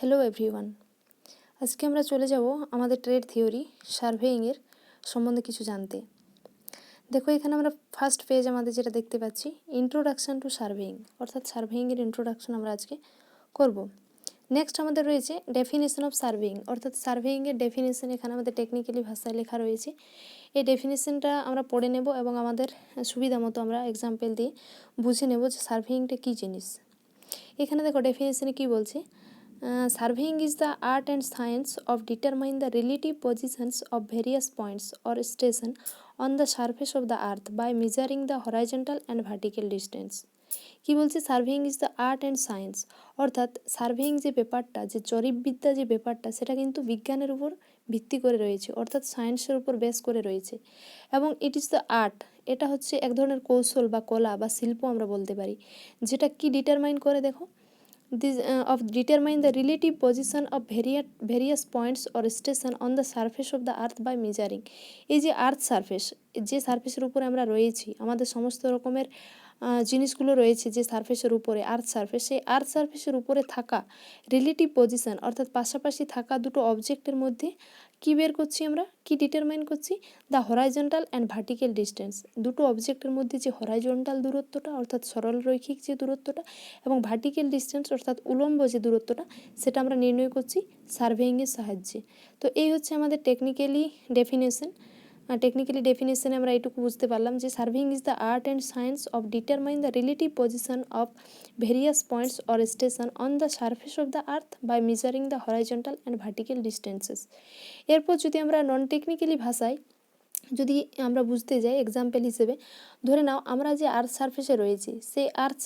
Hello everyone, আজকে আমরা চলে যাব আমাদের ট্রেড থিওরি সার্ভেইংয়ের সম্বন্ধে কিছু জানতে। দেখো, এখানে আমরা ফার্স্ট পেজ আমাদের যেটা দেখতে পাচ্ছি, ইন্ট্রোডাকশান টু সার্ভেইং, অর্থাৎ সার্ভেইংয়ের ইন্ট্রোডাকশন আমরা আজকে করব। নেক্সট আমাদের রয়েছে ডেফিনেশন অফ সার্ভেইং, অর্থাৎ সার্ভেইংয়ের ডেফিনেশন এখানে আমাদের টেকনিক্যালি ভাষায় লেখা রয়েছে। এই ডেফিনেশনটা আমরা পড়ে নেব এবং আমাদের সুবিধা মতো আমরা এক্সাম্পল দিয়ে বুঝে নেব যে সার্ভেইংটা কী জিনিস। এখানে দেখো ডেফিনেশনে কী বলছে, surveying is the art and science of determine the relative positions of various points or station on the surface of the earth by measuring the horizontal and vertical distance। কি বলছে, surveying is the art and science, অর্থাৎ surveying যে ব্যাপারটা, যে জরিপবিদ্যা যে ব্যাপারটা, সেটা কিন্তু বিজ্ঞানের উপর ভিত্তি করে রয়েছে, অর্থাৎ সায়েন্সের উপর বেস করে রয়েছে। এবং ইট ইজ দ্য আর্ট, এটা হচ্ছে এক ধরনের কৌশল বা কলা বা শিল্প আমরা বলতে পারি, যেটা কি ডিটারমাইন করে, দেখো, of determine the relative position of various points or station on the surface of the earth by measuring। এই যে আর্থ সারফেস, যে সারফেসের উপরে আমরা রয়েছি, আমাদের সমস্ত রকমের জিনিসগুলো রয়েছে যে সারফেসের উপরে, আর্থ সারফেস, সেই আর্থ সারফেসের উপরে থাকা রিলেটিভ পজিশন, অর্থাৎ পাশাপাশি থাকা দুটো অবজেক্টের মধ্যে কী বের করছি আমরা, কি ডিটারমাইন করছি, the horizontal and vertical distance. দুটো অবজেক্টের মধ্যে যে হরাইজন্টাল দূরত্বটা, অর্থাৎ সরল রৈখিক যে দূরত্বটা, এবং ভার্টিক্যাল ডিস্টেন্স অর্থাৎ উলম্ব যে দূরত্বটা, সেটা আমরা নির্ণয় করছি সার্ভেইংয়ের সাহায্যে। তো এই হচ্ছে আমাদের টেকনিক্যালি ডেফিনেশনে আমরা এইটুকু বুঝতে পারলাম যে surveying is the art and science of determine the relative position of various points or station on the surface of the earth by measuring the horizontal and vertical distances. এরপর যদি আমরা নন টেকনিক্যালি ভাষায় যদি আমরা বুঝতে যাই, এক্সাম্পল হিসেবে ধরে নাও আমরা যে আর্থ সারফেসে রয়েছি, সেই আর্থ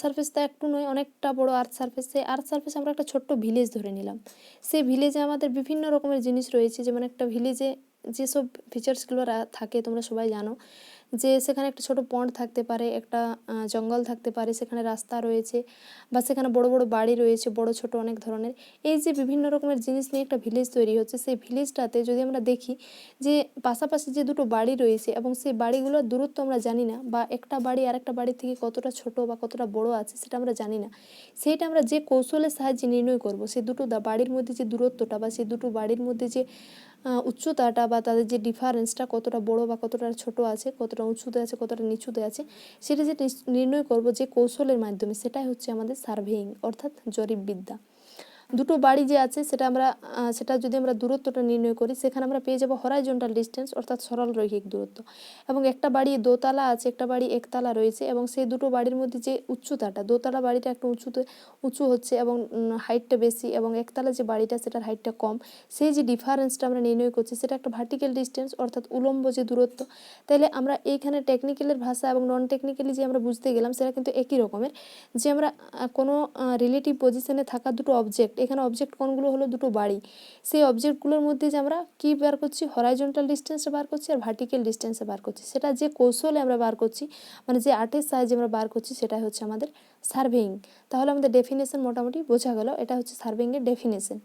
সারফেসটা একটু নয়, অনেকটা বড় আর্থ সারফেস। সেই আর্থ সারফেসে আমরা একটা ছোট্ট ভিলেজ ধরে নিলাম। সেই ভিলেজে আমাদের বিভিন্ন রকমের জিনিস রয়েছে, যেমন একটা ভিলেজে যেসব ফিচার্সগুলো থাকে তোমরা সবাই জানো, যে সেখানে একটা ছোট পন্ড থাকতে পারে, একটা জঙ্গল থাকতে পারে, সেখানে রাস্তা রয়েছে, বা সেখানে বড় বড় বাড়ি রয়েছে, বড় ছোট অনেক ধরনের। এই যে বিভিন্ন রকমের জিনিস নিয়ে একটা ভিলেজ তৈরি হচ্ছে, সেই ভিলেজটাতে যদি আমরা দেখি যে পাশাপাশি যে দুটো বাড়ি রয়েছে এবং সেই বাড়িগুলোর দূরত্ব আমরা জানি না, বা একটা বাড়ি আর একটা বাড়ি থেকে কতটা ছোট বা কতটা বড় আছে সেটা আমরা জানি না, সেইটা আমরা যে কৌশলের সাহায্যে নির্ণয় করব, সেই দুটো বাড়ির মধ্যে যে দূরত্বটা বা সেই দুটো বাড়ির মধ্যে যে উচ্চতাটা বা তাদের যে ডিফারেন্সটা কতটা বড় বা কতটা ছোট আছে, কতটা উঁচুতে আছে, কতটা নিচুতে আছে, সেটা যে নির্ণয় করব যে কৌশলের মাধ্যমে, সেটাই হচ্ছে আমাদের সার্ভেইং, অর্থাৎ জরিপবিদ্যা। দুটো বাড়ি যে আছে সেটা যদি আমরা দূরত্বটা নির্ণয় করি, সেখানে আমরা পেয়ে যাবো হরাইজন্টাল ডিস্টেন্স, অর্থাৎ সরল রৈখিক দূরত্ব। এবং একটা বাড়ি দোতলা আছে, একটা বাড়ি একতলা রয়েছে, এবং সেই দুটো বাড়ির মধ্যে যে উচ্চতাটা, দোতলা বাড়িটা একটু উঁচু হচ্ছে এবং হাইটটা বেশি, এবং একতলা যে বাড়িটা সেটার হাইটটা কম, সেই যে ডিফারেন্সটা আমরা নির্ণয় করছি সেটা একটা ভার্টিক্যাল ডিস্টেন্স, অর্থাৎ উলম্ব যে দূরত্ব। তাহলে আমরা এইখানে টেকনিক্যালের ভাষা এবং নন টেকনিক্যালি যে আমরা বুঝতে গেলাম, সেটা কিন্তু একই রকমের। যে আমরা কোনো রিলেটিভ পজিশনে থাকা দুটো অবজেক্ট, এখানে অবজেক্ট কোনগুলো হলো, দুটো বাড়ি, সেই অবজেক্টগুলোর মধ্যে যে আমরা কী বার করছি, হরাইজন্টাল ডিস্টেন্সে বার করছি আর ভার্টিক্যাল ডিস্টেন্সে বার করছি, সেটা যে কৌশলে আমরা বার করছি, মানে যে আর্টের সাহায্যে আমরা বার করছি, সেটাই হচ্ছে আমাদের সার্ভেইং। তাহলে আমাদের ডেফিনেশন মোটামুটি বোঝা গেল, এটা হচ্ছে সার্ভেইংয়ের ডেফিনেশন।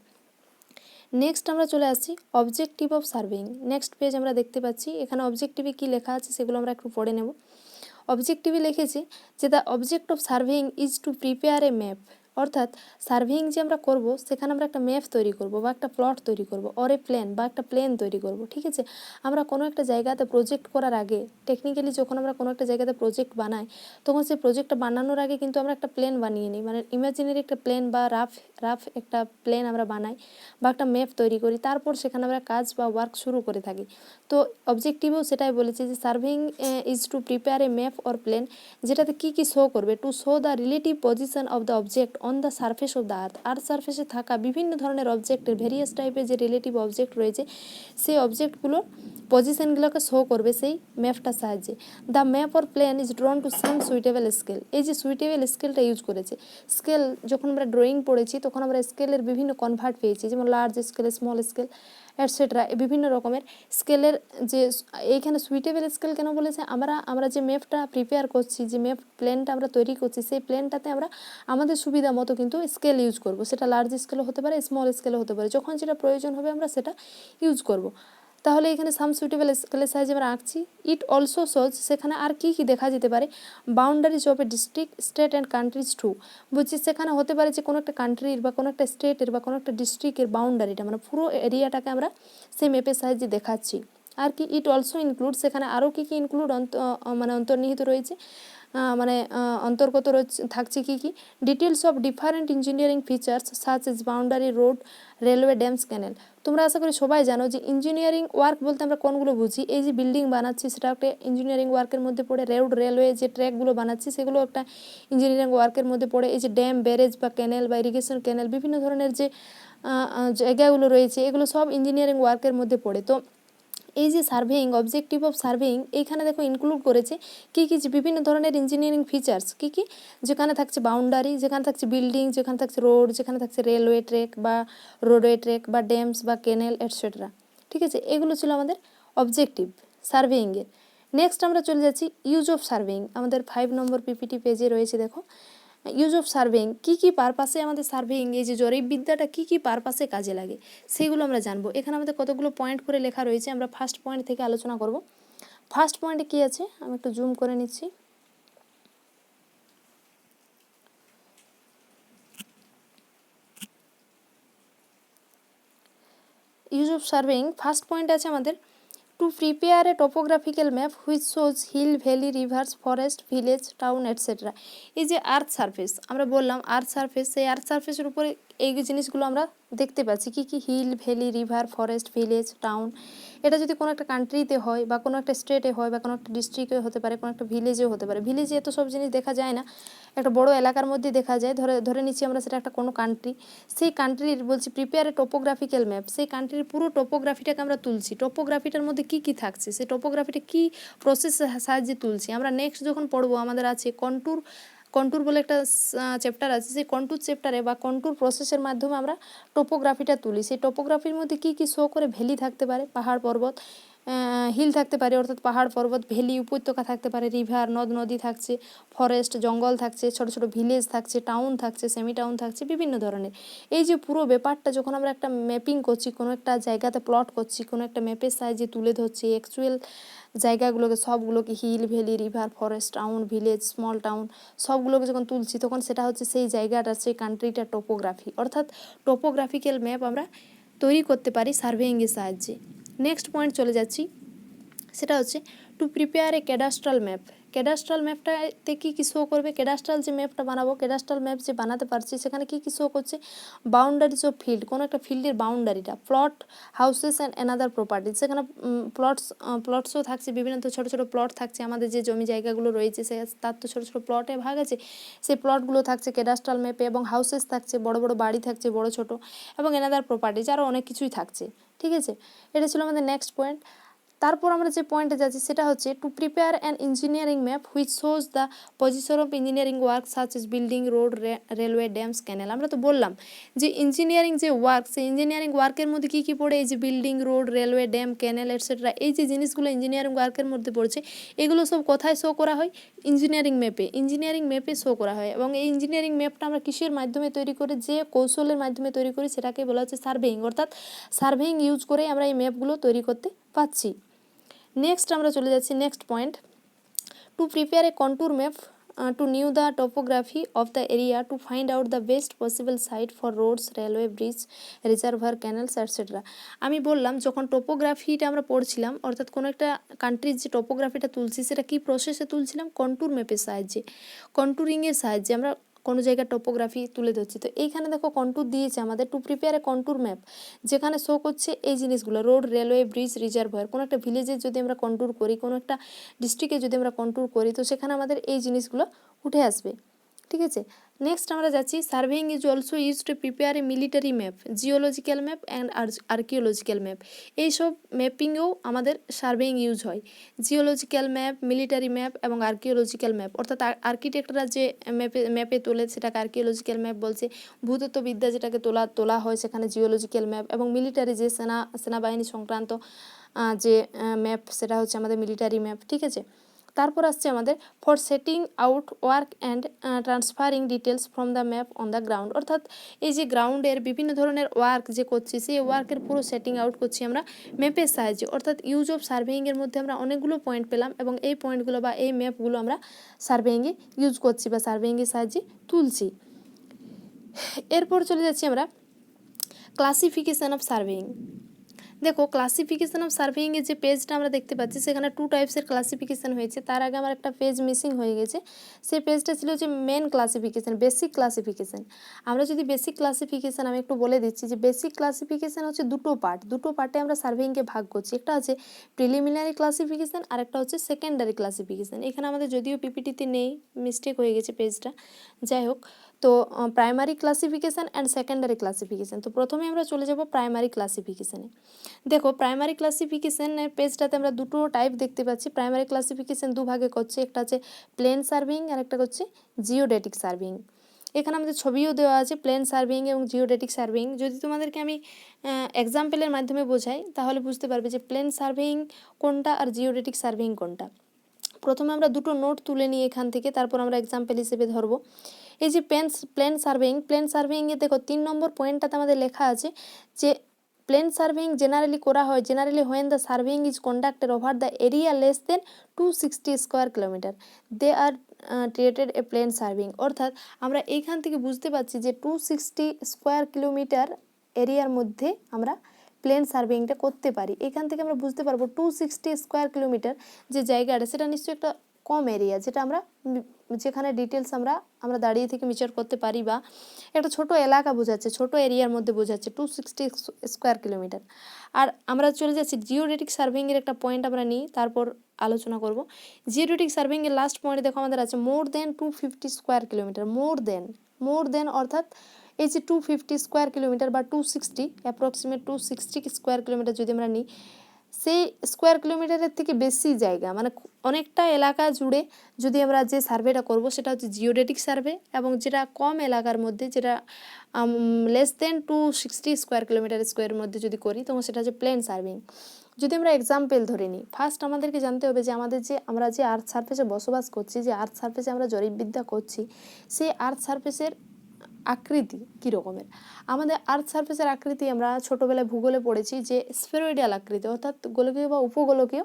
নেক্সট আমরা চলে আসছি objective of surveying. Next page আমরা দেখতে পাচ্ছি, এখানে অবজেক্টিভে কী লেখা আছে সেগুলো আমরা একটু পড়ে নেব। অবজেক্টিভে লিখেছি যে the object of surveying is two prepare A map, অর্থাৎ সার্ভেইং যে আমরা করব সেখানে আমরা একটা ম্যাপ তৈরি করব বা একটা প্লট তৈরি করব, অর এ প্ল্যান বা একটা প্ল্যান তৈরি করব। ঠিক আছে, আমরা কোনো একটা জায়গাতে প্রজেক্ট করার আগে, টেকনিক্যালি যখন আমরা কোনো একটা জায়গাতে প্রজেক্ট বানাই, তখন সেই প্রজেক্টটা বানানোর আগে কিন্তু আমরা একটা প্ল্যান বানিয়ে নিই, মানে ইমাজিনারি একটা প্ল্যান বা রাফ একটা প্ল্যান আমরা বানাই বা একটা ম্যাপ তৈরি করি, তারপর সেখানে আমরা কাজ বা ওয়ার্ক শুরু করে থাকি। তো অবজেক্টিভেও সেটাই বলেছে যে surveying is two prepare A map or plan, যেটাতে কী কী শো করবে, to show the relative position of the object on the surface of the আর্থ সারফেসে থাকা বিভিন্ন ধরনের অবজেক্টের, ভেরিয়াস টাইপের যে রিলেটিভ অবজেক্ট রয়েছে, সেই অবজেক্টগুলোর পজিশনগুলোকে শো করবে সেই ম্যাপটার সাহায্যে। The map or plan is drawn to some suitable scale, এই যে সুইটেবল স্কেলটা ইউজ করেছে। স্কেল যখন আমরা ড্রয়িং পড়েছি তখন আমরা স্কেলের বিভিন্ন কনভার্ট পেয়েছি, যেমন large scale, small scale, etcetera, বিভিন্ন রকমের স্কেলের। যে এইখানে সুইটেবল স্কেল কেন বলেছে, আমরা যে ম্যাপটা প্রিপেয়ার করছি, যে ম্যাপ প্ল্যানটা আমরা তৈরি করছি, সেই প্ল্যানটাতে আমরা আমাদের সুবিধা মতো কিন্তু স্কেল ইউজ করব, সেটা লার্জ স্কেলও হতে পারে, স্মল স্কেলও হতে পারে, যখন যেটা প্রয়োজন হবে আমরা সেটা ইউজ করব। তাহলে এখানে সাম সুইটেবল স্কেলের সাহায্যে আমরা আঁকছি। ইট অলসো শোজ, সেখানে আর কি কি দেখা যেতে পারে, boundaries of a district, state and countries too, বলছি সেখানে হতে পারে যে কোনো একটা কান্ট্রির বা কোনো একটা স্টেটের বা কোনো একটা ডিস্ট্রিক্টের বাউন্ডারিটা মানে পুরো এরিয়াটাকে আমরা সেই ম্যাপের সাহায্যে দেখাচ্ছি। আর কি ইট অলসো ইনক্লুড, সেখানে আরও কী কী ইনক্লুড মানে অন্তর্নিহিত রয়েছে, অন্তর্গত রয়েছে থাকছে কী কী, details of different engineering features such as boundary, road, railway, dams, canal. তোমরা আশা করি সবাই জানো যে ইঞ্জিনিয়ারিং ওয়ার্ক বলতে আমরা কোনগুলো বুঝি, এই যে বিল্ডিং বানাচ্ছি সেটা একটা ইঞ্জিনিয়ারিং ওয়ার্কের মধ্যে পড়ে, রোড, রেলওয়ে যে ট্র্যাকগুলো বানাচ্ছি সেগুলো একটা ইঞ্জিনিয়ারিং ওয়ার্কের মধ্যে পড়ে, এই যে ড্যাম, ব্যারেজ বা ক্যানেল বা ইরিগেশন ক্যানেল বিভিন্ন ধরনের যে জায়গাগুলো রয়েছে এগুলো সব ইঞ্জিনিয়ারিং ওয়ার্কের মধ্যে পড়ে। তো এই যে সার্ভেইং, অবজেক্টিভ অফ সার্ভেইং এইখানে দেখো ইনক্লুড করেছে কী কী, যে বিভিন্ন ধরনের ইঞ্জিনিয়ারিং ফিচার্স কী কী, যেখানে থাকছে বাউন্ডারি, যেখানে থাকছে বিল্ডিং, যেখানে থাকছে রোড, যেখানে থাকছে রেলওয়ে ট্র্যাক বা রোডওয়ে ট্র্যাক বা ড্যামস বা কেনেল এটসেট্রা। ঠিক আছে, এগুলো ছিল আমাদের অবজেক্টিভ সার্ভেইংয়ের। নেক্সট আমরা চলে যাচ্ছি ইউজ অফ সার্ভেইং, আমাদের 5 নম্বর পিপিটি পেজে রয়েছে। দেখো ইউজ অফ সার্ভেইং, কী কী পারপাসে আমাদের সার্ভেইং, এই যে জরিপবিদ্যাটা কী কী পারপাসে কাজে লাগে সেগুলো আমরা জানবো। এখানে আমাদের কতগুলো পয়েন্ট করে লেখা রয়েছে, আমরা ফার্স্ট পয়েন্ট থেকে আলোচনা করব। ফার্স্ট পয়েন্টে কী আছে আমি একটু জুম করে নিচ্ছি। Use of surveying first point আছে আমাদের, to prepare a topographical map which shows hill, valley, rivers, forest, village, town etcetera. এই যে আর্থ সারফেস আমরা বললাম, আর্থ সারফেস, সেই আর্থ সারফেসের উপরে এই জিনিসগুলো আমরা দেখতে পাচ্ছি কী কী, hill, valley, river, forest, village, town. এটা যদি কোনো একটা কান্ট্রিতে হয় বা কোনো একটা স্টেটে হয় বা কোনো একটা ডিস্ট্রিক্টে হতে পারে, কোনো একটা ভিলেজেও হতে পারে। ভিলেজে এত সব জিনিস দেখা যায় না, একটা বড় এলাকার মধ্যে দেখা যায়। ধরে নিচ্ছি আমরা সেটা একটা কোনো কান্ট্রি, সেই কান্ট্রির বলছি প্রিপেয়ার এ টোপোগ্রাফিক্যাল ম্যাপ, সেই কান্ট্রির পুরো টোপোগ্রাফিটাকে আমরা তুলছি। টোপোগ্রাফিটার মধ্যে কী কী থাকছে, সেই টোপোগ্রাফিটা কী প্রসেসের সাহায্যে তুলছি। আমরা নেক্সট যখন পড়বো আমাদের আছে কন্ট্যুর, কন্ট্যুর বলে একটা চ্যাপ্টার আছে, সেই কন্ট্যুর চ্যাপ্টারে বা কন্ট্যুর প্রসেসের মাধ্যমে আমরা টোপোগ্রাফিটা তুলি। সেই টোপোগ্রাফির মধ্যে কী কী শো করে, ভ্যালি থাকতে পারে, পাহাড় পর্বত, হিল থাকতে পারে অর্থাৎ পাহাড় পর্বত, ভ্যালি উপত্যকা থাকতে পারে, রিভার নদ নদী থাকছে, ফরেস্ট জঙ্গল থাকছে, ছোটো ছোটো ভিলেজ থাকছে, টাউন থাকছে, সেমি টাউন থাকছে, বিভিন্ন ধরনের। এই যে পুরো ব্যাপারটা যখন আমরা একটা ম্যাপিং করছি, কোনো একটা জায়গাতে প্লট করছি, কোনো একটা ম্যাপের সাহায্যে তুলে ধরছি অ্যাকচুয়াল জায়গাগুলোকে, সবগুলোকে hill, valley, river, forest, town, village, small town সবগুলোকে যখন তুলছি তখন সেটা হচ্ছে সেই জায়গাটা, সেই কান্ট্রিটার টোপোগ্রাফি, অর্থাৎ টোপোগ্রাফিক্যাল ম্যাপ আমরা তৈরি করতে পারি সার্ভেইংয়ের সাহায্যে। নেক্সট পয়েন্ট চলে যাচ্ছি, সেটা হচ্ছে to prepare a cadastral map. Cadastral ম্যাপটাতে কী কী শো করবে, ক্যাডাস্ট্রাল যে ম্যাপটা বানাবো, ক্যাডাস্ট্রাল ম্যাপ যে বানাতে পারছি সেখানে কী কী শো করছে, বাউন্ডারিজ অফ ফিল্ড, কোনো একটা ফিল্ডের বাউন্ডারিটা, plot, houses and another properties, সেখানে প্লটসও থাকছে, বিভিন্ন তো ছোটো ছোটো প্লট থাকছে, আমাদের যে জমি জায়গাগুলো রয়েছে সে তার তো ছোটো ছোটো প্লটে ভাগ আছে, সেই প্লটগুলো থাকছে ক্যাডাস্ট্রাল ম্যাপে, এবং হাউসেস থাকছে, বড় বড় বাড়ি থাকছে বড় ছোটো, এবং অ্যানাদার প্রপার্টিজ আরও অনেক কিছুই থাকছে। ঠিক আছে, এটা ছিল আমাদের নেক্সট পয়েন্ট। তারপর আমরা যে পয়েন্টে যাচ্ছি সেটা হচ্ছে to prepare an engineering map which shows the position of engineering work such as building, road, railway, dams, canal. আমরা তো বললাম যে ইঞ্জিনিয়ারিং যে ওয়ার্ক, সেই ইঞ্জিনিয়ারিং ওয়ার্কের মধ্যে কী কী পড়ে, এই যে বিল্ডিং, রোড, রেলওয়ে, ড্যাম, ক্যানেল এটসেট্রা, এই যে জিনিসগুলো ইঞ্জিনিয়ারিং ওয়ার্কের মধ্যে পড়ছে এগুলো সব কোথায় শো করা হয়, ইঞ্জিনিয়ারিং ম্যাপে শো করা হয়। এবং এই ইঞ্জিনিয়ারিং ম্যাপটা আমরা কিসের মাধ্যমে তৈরি করি, যে কৌশলের মাধ্যমে তৈরি করি সেটাকে বলা হচ্ছে সার্ভেইং, অর্থাৎ সার্ভেইং ইউজ করে আমরা এই ম্যাপগুলো তৈরি করতে পারছি। নেক্সট আমরা চলে যাচ্ছি next point, to prepare a contour map to know the topography of the area to find out the best possible site for roads, railway, bridge, reservoir, canals etcetera. আমি বললাম যখন টোপোগ্রাফিটা আমরা পড়ছিলাম, অর্থাৎ কোনো একটা কান্ট্রির যে টোপোগ্রাফিটা তুলছি সেটা কী প্রসেসে তুলছিলাম, কন্ট্যুর ম্যাপের সাহায্যে, কন্ট্যুরিংয়ের সাহায্যে আমরা কোনো জায়গার টোপোগ্রাফি তুলে ধরছি। তো এইখানে দেখো কন্ট্যুর দিয়েছে আমাদের, to prepare a contour map, যেখানে শো করছে এই জিনিসগুলো, রোড, রেলওয়ে, ব্রিজ, রিজার্ভার। কোনো একটা ভিলেজের যদি আমরা কন্ট্যুর করি, কোনো একটা ডিস্ট্রিক্টে যদি আমরা কন্ট্যুর করি তো সেখানে আমাদের এই জিনিসগুলো উঠে আসবে। ঠিক আছে, নেক্সট আমরা যাচ্ছি, surveying is also use to prepare A military map, geological map and archaeological map. এইসব ম্যাপিংয়েও আমাদের সার্ভেইং ইউজ হয়, জিওলজিক্যাল ম্যাপ, মিলিটারি ম্যাপ এবং আর্কিওলজিক্যাল ম্যাপ, অর্থাৎ আর্কিটেক্টরা যে ম্যাপে তোলে সেটাকে আর্কিওলজিক্যাল ম্যাপ বলছে, ভূতত্ত্ববিদ্যা যেটাকে তোলা হয় সেখানে জিওলজিক্যাল ম্যাপ, এবং মিলিটারি যে সেনাবাহিনী সংক্রান্ত যে ম্যাপ সেটা হচ্ছে আমাদের মিলিটারি ম্যাপ। ঠিক আছে, তারপর আসছে আমাদের for setting out work and transferring details from the map on the ground, অর্থাৎ এই যে গ্রাউন্ডের বিভিন্ন ধরনের ওয়ার্ক যে করছি সেই ওয়ার্কের পুরো সেটিং আউট করছি আমরা ম্যাপের সাহায্যে। অর্থাৎ ইউজ অফ সার্ভেইংয়ের মধ্যে আমরা অনেকগুলো পয়েন্ট পেলাম এবং এই পয়েন্টগুলো বা এই ম্যাপগুলো আমরা সার্ভেইংয়ে ইউজ করছি বা সার্ভেইংয়ের সাহায্যে তুলছি। এরপর চলে যাচ্ছি আমরা ক্লাসিফিকেশান অফ সার্ভেইং। দেখো ক্লাসিফিকেশান অফ সার্ভেইংয়ের যে পেজটা আমরা দেখতে পাচ্ছি সেখানে 2 টাইপসের ক্লাসিফিকেশান হয়েছে। তার আগে আমার একটা পেজ মিসিং হয়ে গেছে, সেই পেজটা ছিল যে মেন ক্লাসিফিকেশান, বেসিক ক্লাসিফিকেশান। আমরা যদি বেসিক ক্লাসিফিকেশান আমি একটু বলে দিচ্ছি যে বেসিক ক্লাসিফিকেশান হচ্ছে দুটো পার্টে আমরা সার্ভেইংকে ভাগ করছি। একটা হচ্ছে প্রিলিমিনারি ক্লাসিফিকেশান আর একটা হচ্ছে সেকেন্ডারি ক্লাসিফিকেশান। এখানে আমাদের যদিও পিপিটিতে নেই, মিস্টেক হয়ে গেছে পেজটা, যাই হোক। তো primary classification and secondary classification. তো প্রথমে আমরা চলে যাব প্রাইমারি ক্লাসিফিকেশানে। দেখো প্রাইমারি ক্লাসিফিকেশানের পেজটাতে আমরা দুটো টাইপ দেখতে পাচ্ছি। প্রাইমারি ক্লাসিফিকেশান দুভাগে করছে, একটা হচ্ছে প্লেন সার্ভিং আর একটা হচ্ছে জিওডেটিক সার্ভিং। এখানে আমাদের ছবিও দেওয়া আছে প্লেন সার্ভিং এবং জিওডেটিক সার্ভিং। যদি তোমাদেরকে আমি এক্সাম্পলের মাধ্যমে বোঝাই তাহলে বুঝতে পারবে যে প্লেন সার্ভিং কোনটা আর জিওডেটিক সার্ভিং কোনটা। প্রথমে আমরা দুটো নোট তুলে নিই এখান থেকে, তারপর আমরা এক্সাম্পল হিসেবে ধরবো। এই যে প্লেন সার্ভেইংয়ে দেখো 3 নম্বর পয়েন্টটাতে আমাদের লেখা আছে যে প্লেন সার্ভেইং জেনারেলি করা হয় when the surveying is conducted over the area less then 260 square kilometre they are treated a plane surveying. অর্থাৎ আমরা এইখান থেকে বুঝতে পারছি যে 260 স্কোয়ার কিলোমিটার এরিয়ার মধ্যে আমরা প্লেন সার্ভেইংটা করতে পারি। এখান থেকে আমরা বুঝতে পারবো 260 স্কোয়ার কিলোমিটার যে জায়গাটা সেটা নিশ্চয়ই একটা কম এরিয়া, যেটা যেখানে ডিটেলস আমরা দাঁড়িয়ে থেকে মেজার করতে পারি, বা একটা ছোট এলাকা বোঝাচ্ছে, ছোট এরিয়ার মধ্যে বোঝাচ্ছে 260 স্কোয়ার কিলোমিটার। আর আমরা চলে যাচ্ছি জিওডেটিক সার্ভেইংয়ের একটা পয়েন্ট আমরা নিই, তারপর আলোচনা করব। জিওডেটিক সার্ভেইংয়ের লাস্ট পয়েন্টে দেখো আমাদের আছে মোর দেন 250 স্কোয়ার কিলোমিটার। মোর দেন অর্থাৎ এই যে 250 স্কোয়ার কিলোমিটার বা 260 অ্যাপ্রক্সিমেট 260 স্কোয়ার কিলোমিটার যদি আমরা নিই, সেই স্কোয়ার কিলোমিটারের থেকে বেশি জায়গা মানে অনেকটা এলাকা জুড়ে যদি আমরা যে সার্ভেটা করব সেটা হচ্ছে জিওডেটিক সার্ভে, এবং যেটা কম এলাকার মধ্যে যেটা লেস দেন 260 স্কোয়ার কিলোমিটার মধ্যে যদি করি তখন সেটা হচ্ছে প্লেন সার্ভেইং। যদি আমরা এক্সাম্পল ধরে নিই, ফার্স্ট আমাদেরকে জানতে হবে যে আমরা যে আর্থ সারফেসে বসবাস করছি, যে আর্থ সারফেসে আমরা জরিপবিদ্যা করছি, সেই আর্থ সারফেসের আকৃতি কী রকমের। আমাদের আর্থ সারফেসের আকৃতি আমরা ছোটোবেলায় ভূগোলে পড়েছি যে স্ফেরয়েডাল আকৃতি, অর্থাৎ গোলকীয় বা উপগোলকীয়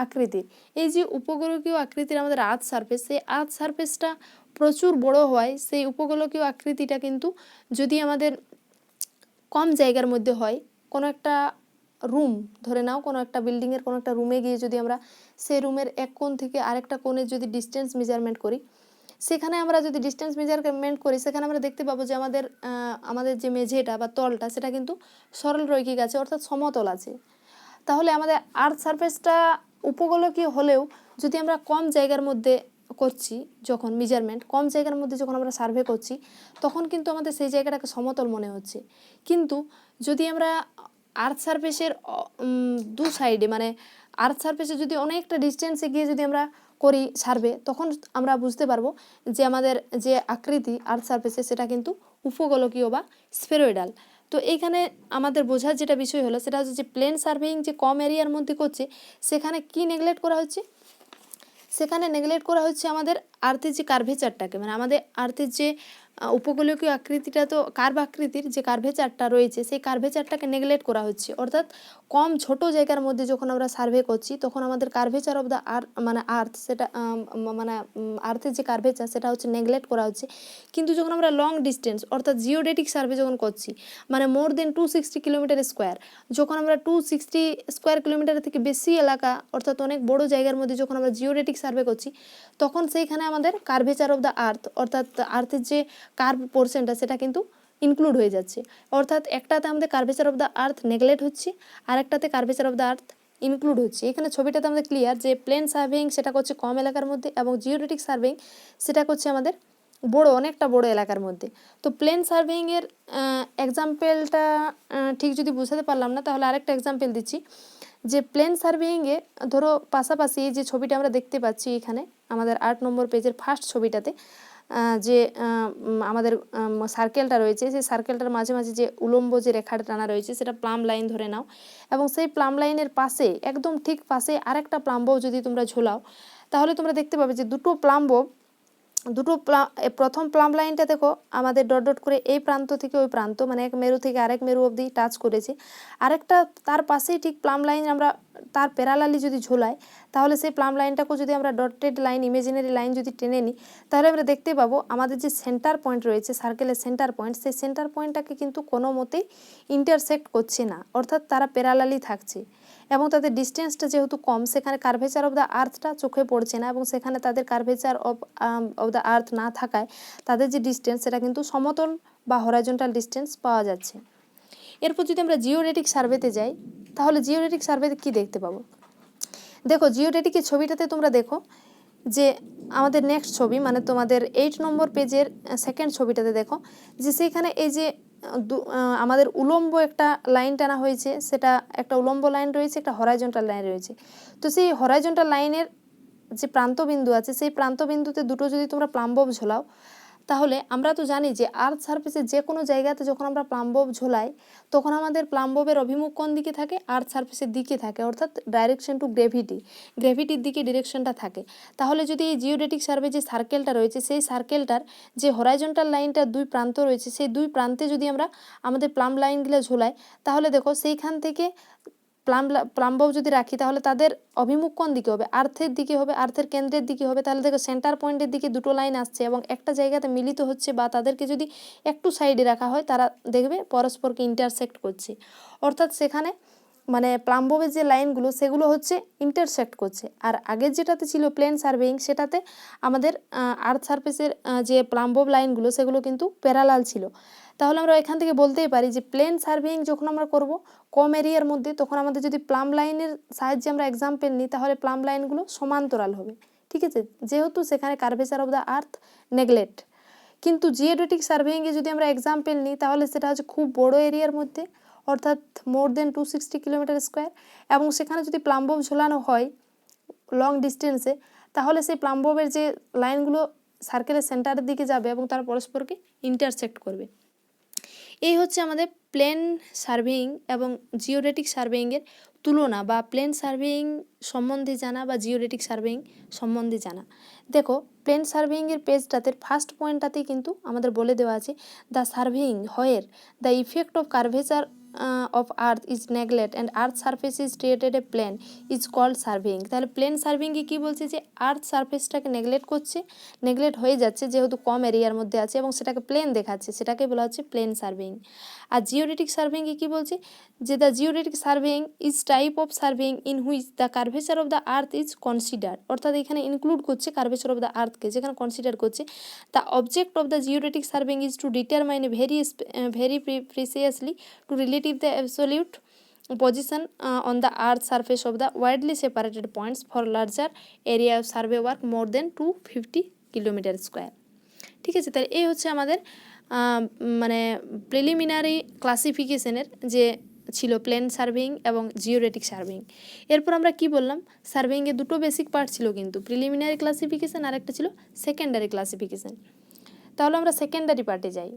আকৃতির। এই যে উপগোলকীয় আকৃতির আমাদের আর্থ সারফেস, সেই আর্থ সারফেসটা প্রচুর বড় হয়। সেই উপগোলকীয় আকৃতিটা কিন্তু যদি আমাদের কম জায়গার মধ্যে হয়, কোনো একটা রুম ধরে নাও, কোনো একটা বিল্ডিংয়ের কোনো একটা রুমে গিয়ে যদি আমরা সেই রুমের এক কোণ থেকে আরেকটা কোণের যদি ডিস্টেন্স মেজারমেন্ট করি, সেখানে আমরা যদি ডিস্টেন্স মেজারমেন্ট করি সেখানে আমরা দেখতে পাবো যে আমাদের যে মেঝেটা বা তলটা সেটা কিন্তু সরল রৈখিক আছে, অর্থাৎ সমতল আছে। তাহলে আমাদের আর্থ সারফেসটা উপগোলকীয় হলেও যদি আমরা কম জায়গার মধ্যে করছি, যখন মেজারমেন্ট কম জায়গার মধ্যে যখন আমরা সার্ভে করছি, তখন কিন্তু আমাদের সেই জায়গাটাকে সমতল মনে হচ্ছে। কিন্তু যদি আমরা আর্থ সারফেসের দু সাইডে মানে আর্থ সারফেসে যদি অনেকটা ডিস্টেন্সে গিয়ে যদি আমরা করি সার্ভে, তখন আমরা বুঝতে পারবো যে আমাদের যে আকৃতি আর্থ সারফেসে সেটা কিন্তু উপগোলকীয় বা স্ফেরয়েডাল। তো এইখানে আমাদের বোঝার যেটা বিষয় হলো সেটা হচ্ছে যে প্লেন সার্ভেইং যে কম এরিয়ার মধ্যে করছে, সেখানে কি নেগলেক্ট করা হচ্ছে, সেখানে নেগলেক্ট করা হচ্ছে আমাদের আর্থের যে কার্ভেচারটাকে, মানে আমাদের আর্থের যে উপকূলীয় আকৃতিটা তো কার্ভ আকৃতির যে কার্ভেচারটা রয়েছে সেই কার্ভেচারটাকে নেগলেক্ট করা হচ্ছে। অর্থাৎ কম ছোট জায়গার মধ্যে যখন আমরা সার্ভে করছি তখন আমাদের কার্ভেচার অফ দ্য আর্থ সেটা মানে আর্থের যে কার্ভেচার সেটা হচ্ছে নেগলেক্ট করা হচ্ছে। কিন্তু যখন আমরা লং ডিস্টেন্স অর্থাৎ জিওডেটিক সার্ভে যখন করছি, মানে মোর দেন 260 কিলোমিটার স্কোয়ার, যখন আমরা 260 স্কোয়ার কিলোমিটারের থেকে বেশি এলাকা অর্থাৎ অনেক বড় জায়গার মধ্যে যখন আমরা জিওডেটিক সার্ভে করছি, তখন সেইখানে আমাদের কার্ভেচার অফ দ্য আর্থ অর্থাৎ আর্থের যে কার্ভ পোর্শনটা সেটা কিন্তু ইনক্লুড হয়ে যাচ্ছে। অর্থাৎ একটাতে আমাদের curvature of the earth neglect হচ্ছে, আর একটাতে curvature of the earth include হচ্ছে। এখানে ছবিটাতে আমাদের ক্লিয়ার যে প্লেন সার্ভেইং সেটা করছে কম এলাকার মধ্যে, এবং জিওডেটিক সার্ভেইং সেটা করছে আমাদের অনেকটা বড় এলাকার মধ্যে। তো প্লেন সার্ভেইংয়ের এক্সাম্পলটা ঠিক যদি বোঝাতে পারলাম না, তাহলে আরেকটা এক্সাম্পল দিচ্ছি যে প্লেন সার্ভেইংয়ে ধরো পাশাপাশি যে ছবিটা আমরা দেখতে পাচ্ছি এখানে আমাদের 8 নম্বর পেজের ফার্স্ট ছবিটাতে, যে আমাদের সার্কেলটা রয়েছে, সেই সার্কেলটার মাঝে মাঝে যে উলম্ব যে রেখাটা টানা রয়েছে সেটা প্লাম লাইন ধরে নাও, এবং সেই প্লাম লাইনের পাশে একদম ঠিক পাশে আরেকটা প্লাম্বও যদি তোমরা ঝোলাও, তাহলে তোমরা দেখতে পাবে যে প্রথম প্লাম লাইনটা দেখো আমাদের ডট ডট করে এই প্রান্ত থেকে ওই প্রান্ত মানে এক মেরু থেকে আরেক মেরু অবধি টাচ করেছে। আরেকটা তার পাশেই ঠিক প্লাম লাইন আমরা তার প্যারালালি যদি ঝোলাই তাহলে সেই প্লাম লাইনটাকেও যদি আমরা ডটেড লাইন ইমাজিনারি লাইন যদি টেনে নিই তাহলে আমরা দেখতে পাবো আমাদের যে সেন্টার পয়েন্ট রয়েছে সার্কেলের সেন্টার পয়েন্ট, সেই সেন্টার পয়েন্টটাকে কিন্তু কোনো মতেই ইন্টারসেক্ট করছে না, অর্থাৎ তারা প্যারালালি থাকছে এবং তাদের ডিস্টেন্সটা যেহেতু কম সেখানে কার্ভেচার অফ দ্য আর্থটা চোখে পড়ছে না এবং সেখানে তাদের কার্ভেচার অফ দ্য আর্থ না থাকায় তাদের যে ডিস্টেন্স সেটা কিন্তু সমতল বা হরাইজন্টাল ডিস্টেন্স পাওয়া যাচ্ছে। এরপর যদি আমরা জিওডেটিক সার্ভেতে যাই তাহলে জিওডেটিক সার্ভেতে কী দেখতে পাবো? দেখো জিওডেটিকের ছবিটাতে তোমরা দেখো যে আমাদের নেক্সট ছবি মানে তোমাদের 8 নম্বর পেজের সেকেন্ড ছবিটাতে দেখো যে সেইখানে এই যে আমাদের উলম্ব একটা লাইন টানা হয়েছে, সেটা একটা উলম্ব লাইন রয়েছে, একটা হরাইজন্টাল লাইন রয়েছে। তো সেই হরাইজন্টাল লাইনের যে প্রান্তবিন্দু আছে সেই প্রান্তবিন্দুতে দুটো যদি তোমরা প্লাম্বব ঝোলাও তাহলে আমরা তো জানি যে আর্থ সারফেসের যে কোনো জায়গাতে যখন আমরা প্লাম্বব ঝোলাই তখন আমাদের প্লাম্ববের অভিমুখ কোন দিকে থাকে? আর্থ সারফেসের দিকে থাকে, অর্থাৎ ডাইরেকশন টু গ্র্যাভিটির দিকে ডিরেকশনটা থাকে। তাহলে যদি এই জিওডেটিক সার্ভে যে সার্কেলটা রয়েছে সেই সার্কেলটার যে হরাইজন্টাল লাইনটার দুই প্রান্ত রয়েছে সেই দুই প্রান্তে যদি আমরা আমাদের প্লাম লাইনগুলো ঝোলাই তাহলে দেখো সেইখান থেকে প্লাম্বব যদি রাখি তাহলে তাদের অভিমুখ কোন দিকে হবে? আর্থের দিকে হবে, আর্থের কেন্দ্রের দিকে হবে। তাহলে দেখো সেন্টার পয়েন্টের দিকে দুটো লাইন আসছে এবং একটা জায়গাতে মিলিত হচ্ছে বা তাদেরকে যদি একটু সাইডে রাখা হয় তারা দেখবে পরস্পরকে ইন্টারসেক্ট করছে, অর্থাৎ সেখানে মানে প্লাম্ববের যে লাইনগুলো সেগুলো হচ্ছে ইন্টারসেক্ট করছে। আর আগের যেটাতে ছিল প্লেন সার্ভেইং সেটাতে আমাদের আর্থ সারফেসের যে প্লাম্বব লাইনগুলো সেগুলো কিন্তু প্যারালাল ছিল। তাহলে আমরা এখান থেকে বলতেই পারি যে প্লেন সার্ভেইং যখন আমরা করব কম এরিয়ার মধ্যে তখন আমাদের যদি প্লাম লাইনের সাহায্যে আমরা এক্সাম্পল নিই তাহলে প্লাম লাইনগুলো সমান্তরাল হবে, ঠিক আছে, যেহেতু সেখানে curvature of the earth neglect. কিন্তু জিওডেটিক সার্ভেইংয়ে যদি আমরা এক্সাম্পল নিই তাহলে সেটা হচ্ছে খুব বড় এরিয়ার মধ্যে, অর্থাৎ মোর দেন 260 কিলোমিটার স্কোয়ার, এবং সেখানে যদি প্লাম্বব ঝোলানো হয় লং ডিস্টেন্সে তাহলে সেই প্লাম্ববের যে লাইনগুলো সার্কেলের সেন্টারের দিকে যাবে এবং তারা পরস্পরকে ইন্টারসেক্ট করবে। এই হচ্ছে আমাদের প্লেন সার্ভেইং এবং জিওডেটিক সার্ভেইংয়ের তুলনা বা প্লেন সার্ভেইং সম্বন্ধে জানা বা জিওডেটিক সার্ভেইং সম্বন্ধে জানা। দেখো প্লেন সার্ভেইংয়ের পেজটাতে ফার্স্ট পয়েন্টটাতেই কিন্তু আমাদের বলে দেওয়া আছে the surveying where the effect of curvature of earth is neglect and earth surface is created a plane is called surveying। তাহলে প্লেন সার্ভেইংয়ে কী বলছে যে আর্থ সারফেসটাকে নেগলেক্ট হয়ে যাচ্ছে যেহেতু কম এরিয়ার মধ্যে আছে এবং সেটাকে প্লেন দেখাচ্ছে, সেটাকে বলা হচ্ছে প্লেন সার্ভেইং। আর জিওডেটিক সার্ভেইংয়ে কী বলছে যে the geodetic surveying is type of surveying in which the curvature of the earth is consider, অর্থাৎ এখানে ইনক্লুড করছে কার্ভেচার অফ দ্য আর্থকে, যেখানে কনসিডার করছে the object of the geodetic surveying is to determine very প্রিসিয়াসলি to relative the absolute position on the earth surface of the widely separated points for larger area of survey work more than 250 kilometre square. ঠিক আছে, তাহলে এই হচ্ছে আমাদের মানে preliminary ক্লাসিফিকেশনের যে ছিল plane surveying এবং জিওডেটিক সার্ভেইং। এরপর আমরা কি বললাম, সার্ভেইংয়ের দুটো বেসিক পার্ট ছিল কিন্তু, প্রিলিমিনারি ক্লাসিফিকেশন আর একটা ছিল সেকেন্ডারি ক্লাসিফিকেশন। তাহলে আমরা সেকেন্ডারি পার্টে যাই।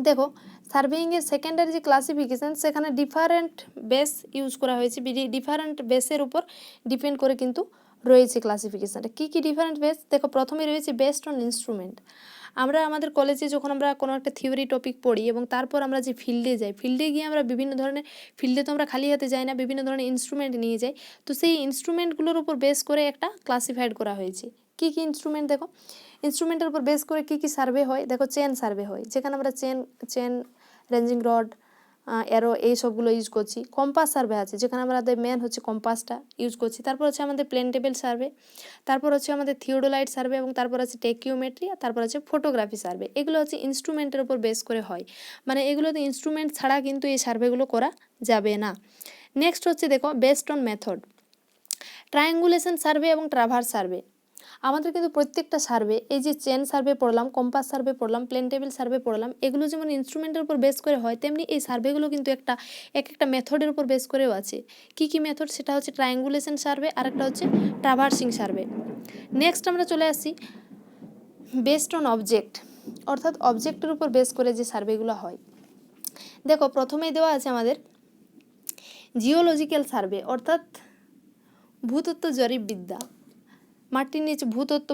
দেখো সার্ভেইংয়ের সেকেন্ডারি যে ক্লাসিফিকেশান সেখানে ডিফারেন্ট বেস ইউজ করা হয়েছে, ডিফারেন্ট বেসের উপর ডিপেন্ড করে কিন্তু রয়েছে ক্লাসিফিকেশানটা। কী কী ডিফারেন্ট বেস? দেখো প্রথমে রয়েছে বেসড অন ইনস্ট্রুমেন্ট। আমরা আমাদের কলেজে যখন আমরা কোনো একটা থিওরি টপিক পড়ি এবং তারপর আমরা যে ফিল্ডে যাই, ফিল্ডে গিয়ে আমরা বিভিন্ন ধরনের, ফিল্ডে তো আমরা খালি হাতে যাই না, বিভিন্ন ধরনের ইনস্ট্রুমেন্ট নিয়ে যাই। তো সেই ইনস্ট্রুমেন্টগুলোর উপর বেস করে একটা ক্লাসিফাইড করা হয়েছে। কী কী ইনস্ট্রুমেন্ট? দেখো ইনস্ট্রুমেন্টের উপর বেস করে কী কী সার্ভে হয়। দেখো চেন সার্ভে হয়, যেখানে আমরা চেন রেঞ্জিং রড, অ্যারো এই সবগুলো ইউজ করছি। কম্পাস সার্ভে আছে, যেখানে আমাদের মেন হচ্ছে কম্পাসটা ইউজ করছি। তারপর হচ্ছে আমাদের প্লেন টেবিল সার্ভে, তারপর হচ্ছে আমাদের থিওডোলাইট সার্ভে, এবং তারপর আছে টেকিওমেট্রি, আর তারপর হচ্ছে ফটোগ্রাফি সার্ভে। এগুলো হচ্ছে ইনস্ট্রুমেন্টের উপর বেস করে হয়, মানে এগুলোতে ইনস্ট্রুমেন্ট ছাড়া কিন্তু এই সার্ভেগুলো করা যাবে না। নেক্সট হচ্ছে দেখো based on method, triangulation survey এবং ট্রাভার্স সার্ভে। আমাদের কিন্তু প্রত্যেকটা সার্ভে, এই যে চেন সার্ভে পড়লাম, কম্পাস সার্ভে পড়লাম, প্লেন টেবিল সার্ভে পড়লাম, এগুলো যেমন ইনস্ট্রুমেন্টের উপর বেস করে হয় তেমনি এই সার্ভেগুলো কিন্তু একটা মেথডের উপর বেস করেও আছে। কি কি মেথড? সেটা হচ্ছে ট্রায়াঙ্গুলেশন সার্ভে আর একটা হচ্ছে ট্রাভার্সিং সার্ভে। নেক্সট আমরা চলে আসছি বেসড অন অবজেক্ট, অর্থাৎ অবজেক্টের উপর বেস করে যে সার্ভেগুলো হয়। দেখো প্রথমেই দেওয়া আছে আমাদের জিওলজিক্যাল সার্ভে, অর্থাৎ ভূতত্ত্ব জরিপবিদ্যা। মাটির নিচে ভূতত্ত্ব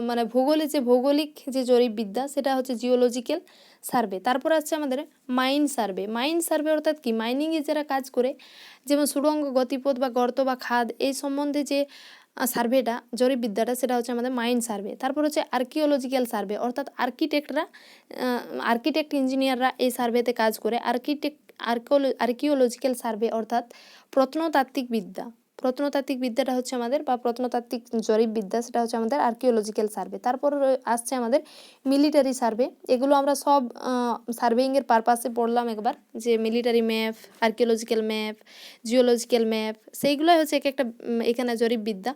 মানে ভূগোলে যে ভৌগোলিক যে জরিপবিদ্যা সেটা হচ্ছে জিওলজিক্যাল সার্ভে। তারপর আছে আমাদের মাইন সার্ভে। মাইন সার্ভে অর্থাৎ কি, মাইনিংয়ে যারা কাজ করে, যেমন সুড়ঙ্গ, গতিপথ বা গর্ত বা খাদ, এই সম্বন্ধে যে সার্ভেটা, জরিপবিদ্যাটা, সেটা হচ্ছে আমাদের মাইন সার্ভে। তারপর হচ্ছে আর্কিওলজিক্যাল সার্ভে, অর্থাৎ আর্কিটেক্ট ইঞ্জিনিয়াররা এই সার্ভেতে কাজ করে। আর্কিওলজিক্যাল সার্ভে অর্থাৎ প্রত্নতাত্ত্বিক বিদ্যা। প্রত্নতাত্ত্বিক বিদ্যাটা হচ্ছে আমাদের, বা প্রত্নতাত্ত্বিক জরিপবিদ্যা, সেটা হচ্ছে আমাদের আর্কিওলজিক্যাল সার্ভে। তারপর আসছে আমাদের মিলিটারি সার্ভে। এগুলো আমরা সব সার্ভেইংয়ের পারপাসে পড়লাম একবার, যে military map, archaeological map, geological map, সেইগুলোই হচ্ছে এক একটা এখানে জরিপবিদ্যা।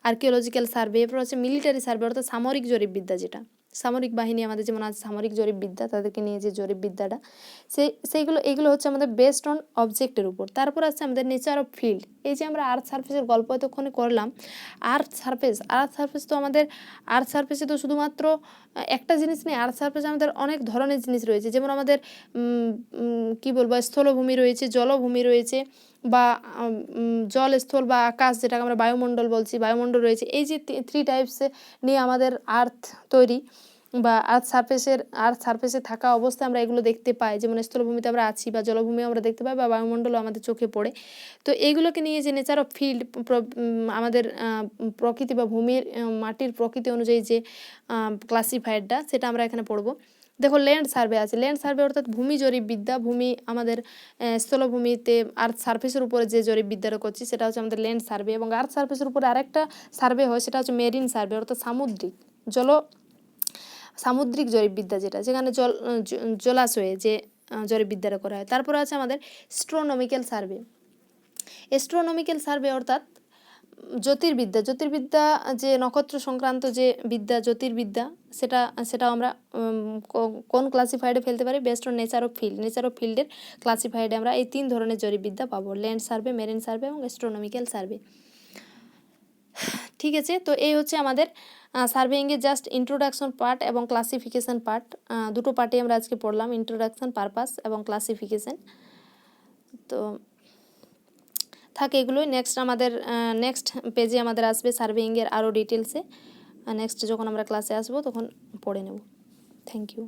আর্কিওলজিক্যাল সার্ভে, এরপর হচ্ছে মিলিটারি সার্ভে অর্থাৎ সামরিক জরিপবিদ্যা, যেটা সামরিক বাহিনী আমাদের যেমন আছে সামরিক জরিপবিদ্যা, তাদেরকে নিয়ে যে জরিপবিদ্যাটা, এইগুলো হচ্ছে আমাদের বেসড অন অবজেক্টের উপর। তারপর আছে আমাদের নেচার অফ ফিল্ড। এই যে আমরা আর্থ সারফেসের গল্প এতক্ষণে করলাম, আর্থ সারফেস তো আমাদের, আর্থ সারফেসে তো শুধুমাত্র একটা জিনিস নেই, আর্থ সারফেসে আমাদের অনেক ধরনের জিনিস রয়েছে। যেমন আমাদের কি বলবো, স্থলভূমি রয়েছে, জলভূমি রয়েছে, বা জল, স্থল বা আকাশ, যেটাকে আমরা বায়ুমণ্ডল বলছি, বায়ুমণ্ডল রয়েছে। এই যে 3 টাইপসে নিয়ে আমাদের আর্থ তৈরি, বা আর্থ সারফেসে থাকা অবস্থায় আমরা এগুলো দেখতে পাই। যেমন স্থলভূমিতে আমরা আছি, বা জলভূমি আমরা দেখতে পাই, বা বায়ুমণ্ডলও আমাদের চোখে পড়ে। তো এইগুলোকে নিয়ে যে নেচার অফ ফিল্ড, আমাদের প্রকৃতি বা ভূমির মাটির প্রকৃতি অনুযায়ী যে ক্লাসিফাইডটা, সেটা আমরা এখানে পড়বো। দেখো, ল্যান্ড সার্ভে আছে। ল্যান্ড সার্ভে অর্থাৎ ভূমি জরিপবিদ্যা। ভূমি আমাদের স্থলভূমিতে আর্থ সারফেসের উপরে যে জরিপবিদ্যাটা করছি, সেটা হচ্ছে আমাদের ল্যান্ড সার্ভে। এবং আর্থ সারফেসের উপরে আরেকটা সার্ভে হয়, সেটা হচ্ছে মেরিন সার্ভে, অর্থাৎ সামুদ্রিক জরিপবিদ্যা, যেখানে জলাশয়ে যে জরিপবিদ্যাটা করা হয়। তারপরে আছে আমাদের অ্যাস্ট্রোনমিক্যাল সার্ভে অর্থাৎ জ্যোতির্বিদ্যা, যে নক্ষত্র সংক্রান্ত যে বিদ্যা, জ্যোতির্বিদ্যা, সেটাও আমরা কোন ক্লাসিফাইডে ফেলতে পারি, বেস্ট অন নেচার অফ ফিল্ডের ক্লাসিফাইডে আমরা এই 3 ধরনের জরিপবিদ্যা পাবো: ল্যান্ড সার্ভে, মেরিন সার্ভে এবং অ্যাস্ট্রোনমিক্যাল সার্ভে। ঠিক আছে, তো এই হচ্ছে আমাদের সার্ভেইংয়ের জাস্ট ইন্ট্রোডাকশন পার্ট এবং ক্লাসিফিকেশান পার্ট, দুটো পার্টে আমরা আজকে পড়লাম, ইন্ট্রোডাকশন, পারপাস এবং ক্লাসিফিকেশান। তো থাকে এগুলোই। নেক্সট পেজে আমাদের আসবে সার্ভেইংয়ের আরও ডিটেলসে। নেক্সট যখন আমরা ক্লাসে আসবো তখন পড়ে নেব। Thank you.